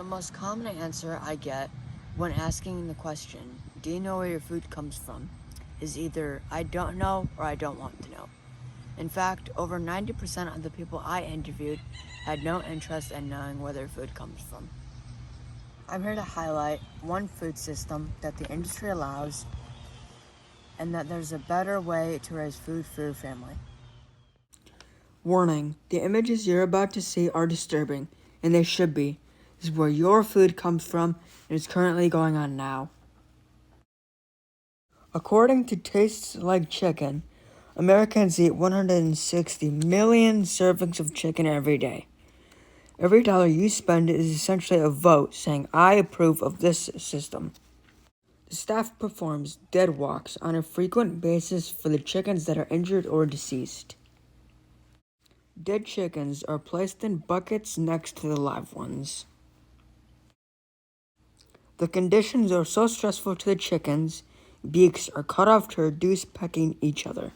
The most common answer I get when asking the question, do you know where your food comes from, is either I don't know or I don't want to know. In fact, over 90% of the people I interviewed had no interest in knowing where their food comes from. I'm here to highlight one food system that the industry allows and that there's a better way to raise food for your family. Warning, the images you're about to see are disturbing, and they should be. This is where your food comes from and is currently going on now. According to Tastes Like Chicken, Americans eat 160 million servings of chicken every day. Every dollar you spend is essentially a vote saying, I approve of this system. The staff performs dead walks on a frequent basis for the chickens that are injured or deceased. Dead chickens are placed in buckets next to the live ones. The conditions are so stressful to the chickens, beaks are cut off to reduce pecking each other.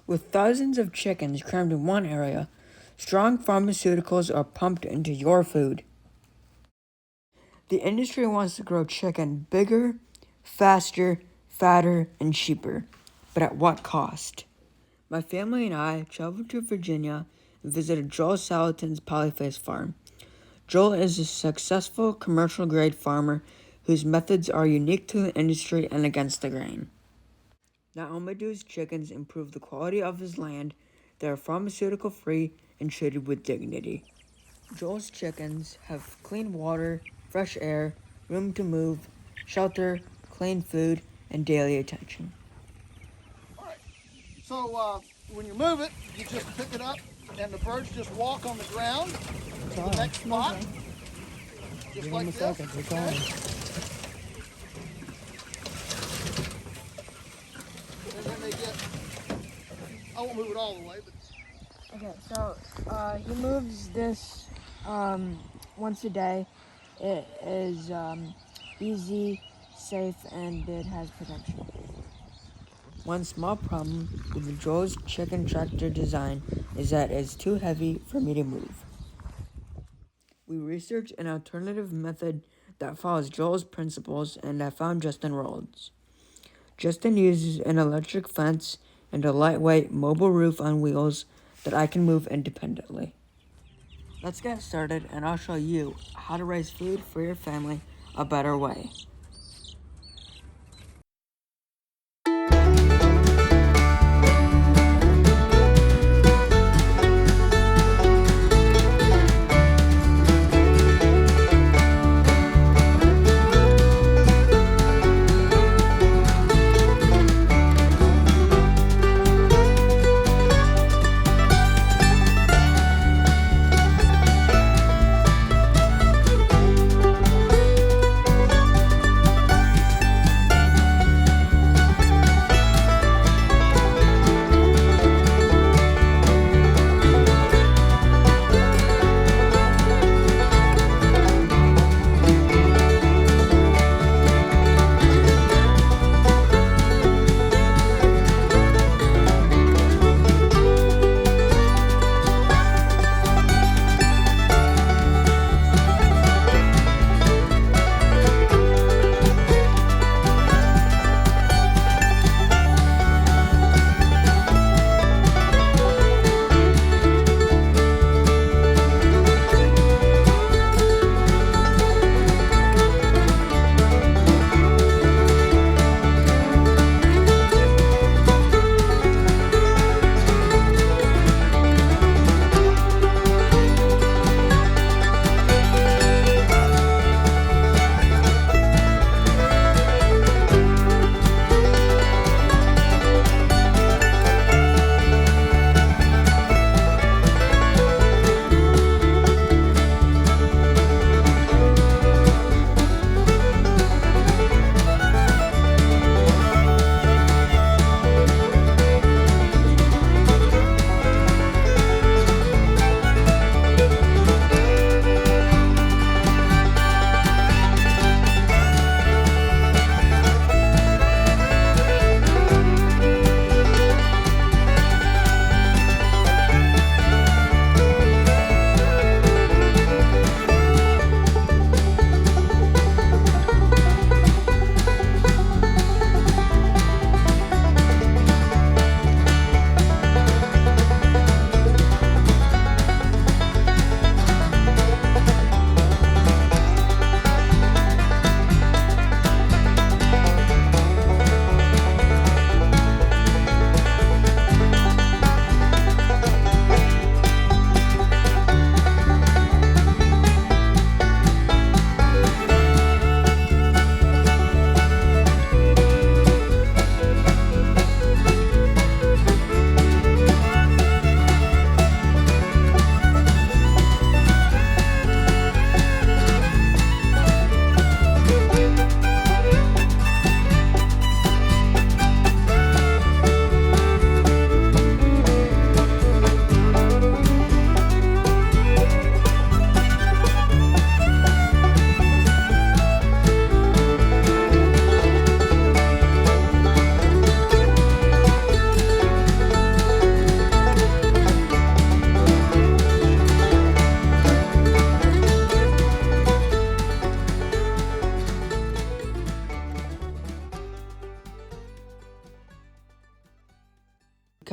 With thousands of chickens crammed in one area, strong pharmaceuticals are pumped into your food. The industry wants to grow chicken bigger, faster, fatter, and cheaper. But at what cost? My family and I traveled to Virginia and visited Joel Salatin's Polyface Farm. Joel is a successful commercial-grade farmer whose methods are unique to the industry and against the grain. Not only do his chickens improve the quality of his land, they are pharmaceutical-free and treated with dignity. Joel's chickens have clean water, fresh air, room to move, shelter, clean food, and daily attention. All right. So when you move it, you just pick it up, and the birds just walk on the ground to the next spot, just like this. Okay. And then they get. I won't move it all the way, but. Okay, so he moves this once a day. It is easy, safe, and it has protection. One small problem with Joel's chicken tractor design is that it's too heavy for me to move. We researched an alternative method that follows Joel's principles, and I found Justin Rhodes. Justin uses an electric fence and a lightweight mobile roof on wheels that I can move independently. Let's get started, and I'll show you how to raise food for your family a better way.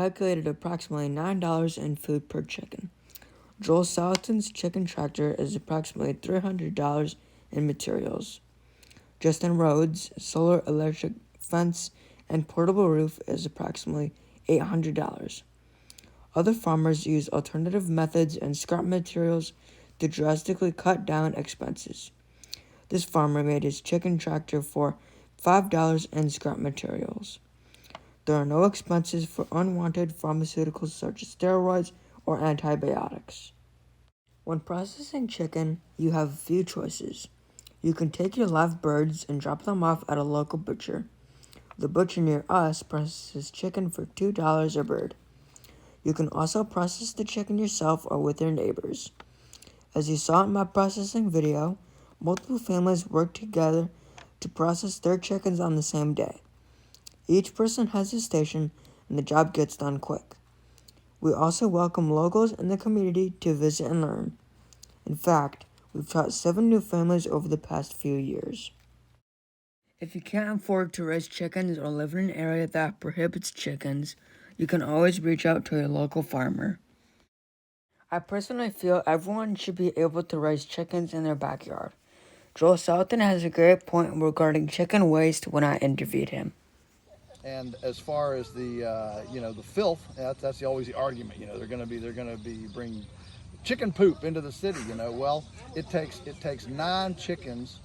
calculated approximately $9 in food per chicken. Joel Salatin's chicken tractor is approximately $300 in materials. Justin Rhodes' solar electric fence and portable roof is approximately $800. Other farmers use alternative methods and scrap materials to drastically cut down expenses. This farmer made his chicken tractor for $5 in scrap materials. There are no expenses for unwanted pharmaceuticals such as steroids or antibiotics. When processing chicken, you have a few choices. You can take your live birds and drop them off at a local butcher. The butcher near us processes chicken for $2 a bird. You can also process the chicken yourself or with your neighbors. As you saw in my processing video, multiple families work together to process their chickens on the same day. Each person has a station and the job gets done quick. We also welcome locals in the community to visit and learn. In fact, we've taught 7 new families over the past few years. If you can't afford to raise chickens or live in an area that prohibits chickens, you can always reach out to a local farmer. I personally feel everyone should be able to raise chickens in their backyard. Joel Salatin has a great point regarding chicken waste when I interviewed him. And as far as the the filth, that's always the argument. They're going to be bring chicken poop into the city. Well, it takes 9 chickens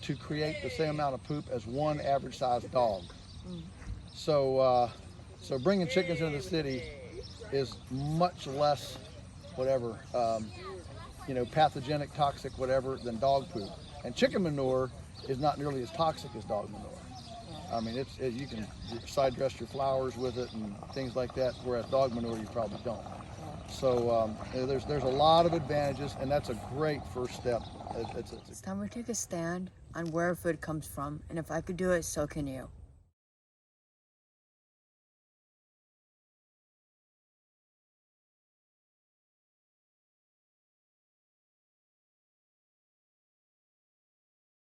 to create the same amount of poop as one average sized dog. So bringing chickens into the city is much less whatever pathogenic, toxic, whatever than dog poop. And chicken manure is not nearly as toxic as dog manure. I mean, you can side dress your flowers with it and things like that, whereas dog manure you probably don't. So there's a lot of advantages, and that's a great first step. It's time we take a stand on where food comes from, and if I could do it, so can you.